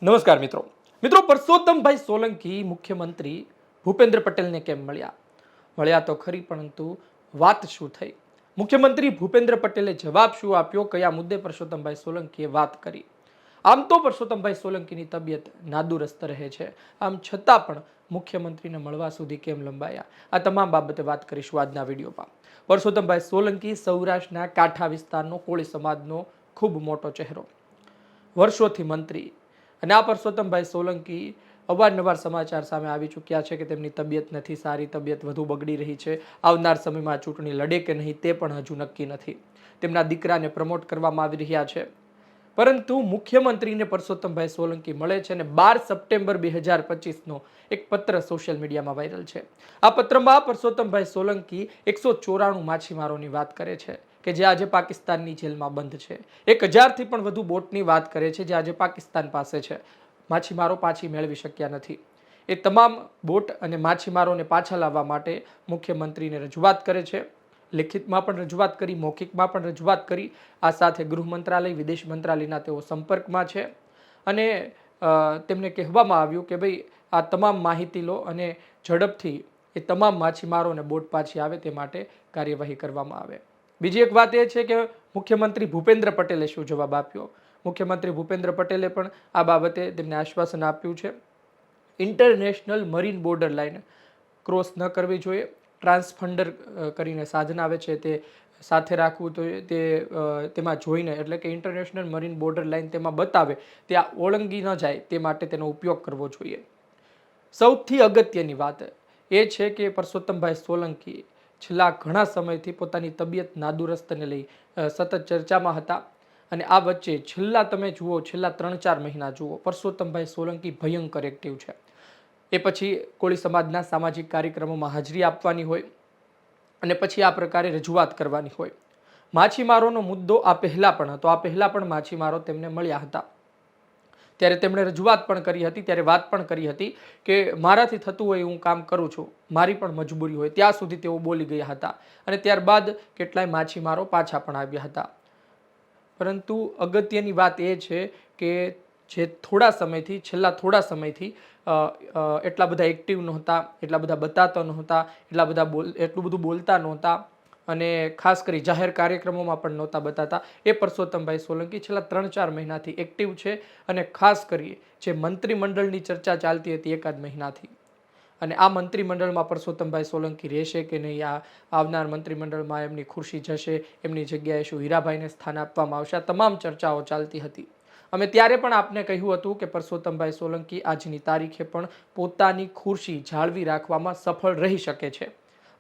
નમસ્કાર મિત્રો મિત્રો પરસોત્તમભાઈ સોલંકી મુખ્યમંત્રી ભૂપેન્દ્ર પટેલને કેમ મળ્યા તો ખરી, પરંતુ વાત શું થઈ? મુખ્યમંત્રી ભૂપેન્દ્ર પટેલે જવાબ શું આપ્યો? કયા મુદ્દે પરસોત્તમભાઈ સોલંકીએ વાત કરી? આમ તો પરસોત્તમભાઈ સોલંકીની તબિયત નાદુરસ્ત રહે છે, આમ છતાં પણ મુખ્યમંત્રીને મળવા સુધી કેમ લંબાયા? આ તમામ બાબતે વાત કરીશું આજના વિડીયોમાં. પરસોત્તમભાઈ સોલંકી સૌરાષ્ટ્રના કાંઠા વિસ્તારનો કોળી સમાજનો ખૂબ મોટો ચહેરો, વર્ષોથી મંત્રી, અને આ પરસોત્તમભાઈ સોલંકી અવારનવાર સમાચાર સામે આવી ચૂક્યા છે કે તેમની તબિયત નથી સારી, તબિયત વધુ બગડી રહી છે. આવનાર સમયમાં ચૂંટણી લડે કે નહીં તે પણ હજુ નક્કી નથી. તેમના દીકરાને પ્રમોટ કરવામાં આવી રહ્યા છે, પરંતુ મુખ્યમંત્રીને પરસોત્તમભાઈ સોલંકી મળે છે અને 12 સપ્ટેમ્બર 2025નો એક પત્ર સોશિયલ મીડિયામાં વાયરલ છે. આ પત્રમાં પરસોત્તમભાઈ સોલંકી 194 માછીમારોની વાત કરે છે કે જે આજે પાકિસ્તાનની જેલમાં બંધ છે. 1000થી પણ વધુ બોટની વાત કરે છે જે આજે પાકિસ્તાન પાસે છે. માછીમારો પાછી મેળવી શક્યા નથી. એ તમામ બોટ અને માછીમારોને પાછા લાવવા માટે મુખ્યમંત્રીને રજૂઆત કરે છે. લિખિતમાં પણ રજૂઆત કરી, મૌખિકમાં પણ રજૂઆત કરી. આ સાથે ગૃહ મંત્રાલય, વિદેશ મંત્રાલયના તેઓ સંપર્કમાં છે અને તેમને કહેવામાં આવ્યું કે ભાઈ આ તમામ માહિતી લો અને ઝડપથી એ તમામ માછીમારોને બોટ પાછી આવે તે માટે કાર્યવાહી કરવામાં આવે. બીજી એક વાત એ છે કે મુખ્યમંત્રી ભૂપેન્દ્ર પટેલે શું જવાબ આપ્યો? મુખ્યમંત્રી ભૂપેન્દ્ર પટેલે પણ આ બાબતે તેમને આશ્વાસન આપ્યું છે. International marine border line cross ન કરવી જોઈએ. ટ્રાન્સફંડર કરીને સાધન આવે છે તે સાથે રાખવું જોઈએ, તેમાં જોઈને, એટલે કે ઇન્ટરનેશનલ મરીન બોર્ડર લાઇન તેમાં બતાવે ત્યાં ઓળંગી ન જાય તે માટે તેનો ઉપયોગ કરવો જોઈએ. સૌથી અગત્યની વાત એ છે કે પરસોત્તમભાઈ સોલંકી છેલ્લા ઘણા સમયથી પોતાની તબિયત નાદુરસ્તને લઈ સતત ચર્ચામાં હતા અને આ વચ્ચે છેલ્લા 3-4 મહિના જુઓ, પરસોત્તમભાઈ સોલંકી ભયંકર એક્ટિવ છે. એ પછી કોળી સમાજના સામાજિક કાર્યક્રમોમાં હાજરી આપવાની હોય અને પછી આ પ્રકારે રજૂઆત કરવાની હોય. માછીમારોનો મુદ્દો આ પહેલા પણ હતો. આ પહેલા પણ માછીમારો તેમને મળ્યા હતા, ત્યારે તેમણે રજૂઆત પણ કરી હતી, ત્યારે વાત પણ કરી હતી કે મારાથી થતું હોય હું કામ કરું છું, મારી પણ મજબૂરી હોય, ત્યાં સુધી તેઓ બોલી ગયા હતા અને ત્યારબાદ કેટલાય માછીમારો પાછા પણ આવ્યા હતા. પરંતુ અગત્યની વાત એ છે કે જે છેલ્લા થોડા સમયથી એટલા બધા એક્ટિવ નહોતા, એટલા બધા બતાતા નહોતા, એટલું બધું બોલતા નહોતા અને ખાસ કરી જાહેર કાર્યક્રમોમાં પણ નહોતા બતાતા, એ પરસોત્તમભાઈ સોલંકી છેલ્લા 3-4 મહિનાથી એક્ટિવ છે. અને ખાસ કરી જે મંત્રીમંડળની ચર્ચા ચાલતી હતી એકાદ મહિનાથી, અને આ મંત્રીમંડળમાં પરસોત્તમભાઈ સોલંકી રહેશે કે નહીં, આવનાર મંત્રીમંડળમાં એમની ખુરશી જશે, એમની જગ્યાએ શું હીરાભાઈને સ્થાન આપવામાં આવશે, આ તમામ ચર્ચાઓ ચાલતી હતી. અમે ત્યારે પણ આપને કહ્યું હતું કે પરસોત્તમભાઈ સોલંકી આજની તારીખે પણ પોતાની ખુરશી જાળવી રાખવામાં સફળ રહી શકે છે.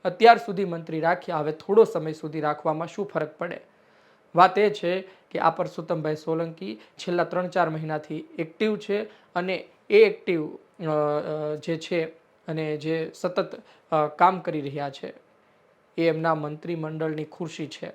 અત્યાર સુધી મંત્રી રાખ્યા, હવે થોડો સમય સુધી રાખવામાં શું ફરક પડે? વાત એ છે કે આ પરસોત્તમભાઈ સોલંકી છેલ્લા 3-4 મહિનાથી એક્ટિવ છે અને એ એક્ટિવ જે છે અને જે સતત કામ કરી રહ્યા છે એ એમના મંત્રીમંડળની ખુરશી છે,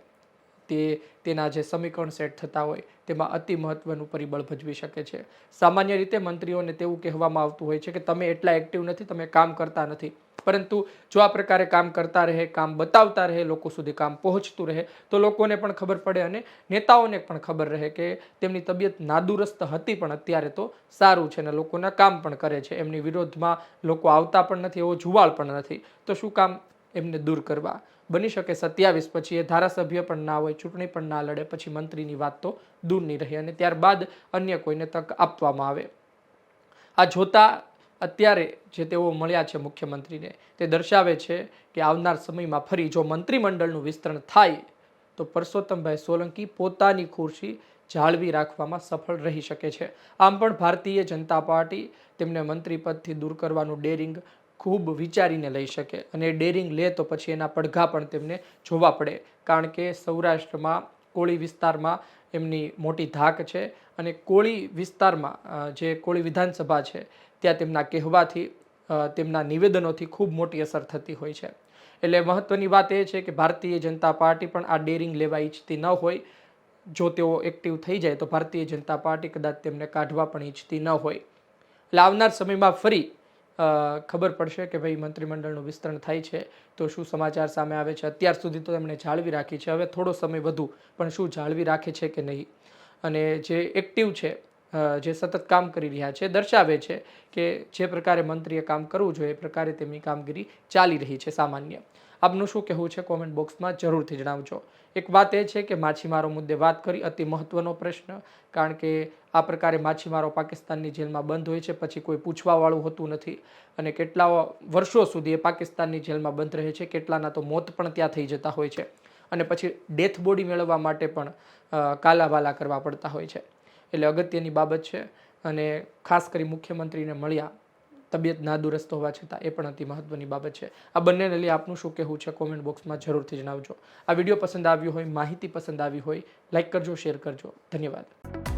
તેના જે સમીકરણ સેટ થતા હોય તેમાં અતિ મહત્વનું પરિબળ ભજવી શકે છે. સામાન્ય રીતે મંત્રીઓને તેવું કહેવામાં આવતું હોય છે કે તમે એટલા એક્ટિવ નથી, તમે કામ કરતા નથી. પરંતુ જો આ પ્રકારે કામ કરતા રહે, કામ બતાવતા રહે, લોકો સુધી કામ પહોંચતું રહે તો લોકોને પણ ખબર પડે અને નેતાઓને પણ ખબર રહે કે તેમની તબિયત નાદુરસ્ત હતી પણ અત્યારે તો સારું છે અને લોકોના કામ પણ કરે છે. એમની વિરોધમાં લોકો આવતા પણ નથી, એવો જુવાળ પણ નથી, તો શું કામ એમને દૂર કરવા? બની શકે 27 પછી એ ધારાસભ્ય પણ ના હોય, ચૂંટણી પણ ના લડે, પછી મંત્રીની વાત તો દૂરની રહે અને ત્યારબાદ અન્ય કોઈને તક આપવામાં આવે. આ જોતા અત્યારે જે તેઓ મળ્યા છે મુખ્યમંત્રીને, તે દર્શાવે છે કે આવનાર સમયમાં ફરી જો મંત્રીમંડળનું વિસ્તરણ થાય તો પરસોત્તમભાઈ સોલંકી પોતાની ખુરશી જાળવી રાખવામાં સફળ રહી શકે છે. આમ પણ ભારતીય જનતા પાર્ટી તેમને મંત્રી પદથી દૂર કરવાનું ડેરિંગ ખૂબ વિચારીને લઈ શકે, અને ડેરિંગ લે તો પછી એના પડઘા પણ તેમને જોવા પડે, કારણ કે સૌરાષ્ટ્રમાં કોળી વિસ્તારમાં એમની મોટી ધાક છે અને કોળી વિસ્તારમાં જે કોળી વિધાનસભા છે ત્યાં તેમના કહેવાથી, તેમના નિવેદનોથી ખૂબ મોટી અસર થતી હોય છે. એટલે મહત્વની વાત એ છે કે ભારતીય જનતા પાર્ટી પણ આ ડેરિંગ લેવા ઈચ્છતી ન હોય. જો તેઓ એક્ટિવ થઈ જાય તો ભારતીય જનતા પાર્ટી કદાચ તેમને કાઢવા પણ ઈચ્છતી ન હોય. એટલે આવનાર સમયમાં ફરી ખબર પડશે કે ભાઈ મંત્રીમંડળનું વિસ્તરણ થાય છે તો શું સમાચાર સામે આવે છે. અત્યાર સુધી તો તેમણે જાળવી રાખી છે, હવે થોડો સમય વધુ પણ શું જાળવી રાખે છે કે નહીં. અને જે એક્ટિવ છે જે સતત કામ કરી રહ્યા છે દર્શાવે છે કે જે પ્રકારે મંત્રીએ કામ કરવું જોઈએ એ પ્રકારે તેમની કામગીરી ચાલી રહી છે સામાન્ય. આપનું શું કહેવું છે કોમેન્ટ બોક્સમાં જરૂરથી જણાવજો. એક વાત એ છે કે માછીમારો મુદ્દે વાત કરી, અતિ મહત્વનો પ્રશ્ન, કારણ કે આ પ્રકારે માછીમારો પાકિસ્તાનની જેલમાં બંધ હોય છે, પછી કોઈ પૂછવાવાળું હોતું નથી અને કેટલા વર્ષો સુધી એ પાકિસ્તાનની જેલમાં બંધ રહે છે, કેટલાના તો મોત પણ ત્યાં થઈ જતા હોય છે અને પછી ડેથ બોડી મેળવવા માટે પણ કાલાવાલા કરવા પડતા હોય છે. એટલે અગત્યની બાબત છે અને ખાસ કરી મુખ્યમંત્રીને મળ્યા, તબિયત નાદુરસ્ત હોવા છતાં, એ પણ અતિ મહત્વની બાબત છે. આ બંનેને લઈ આપનું શું કહેવું છે કોમેન્ટ બોક્સમાં જરૂરથી જણાવજો. આ વિડીયો પસંદ આવ્યો હોય, માહિતી પસંદ આવી હોય, લાઈક કરજો, શેર કરજો. ધન્યવાદ.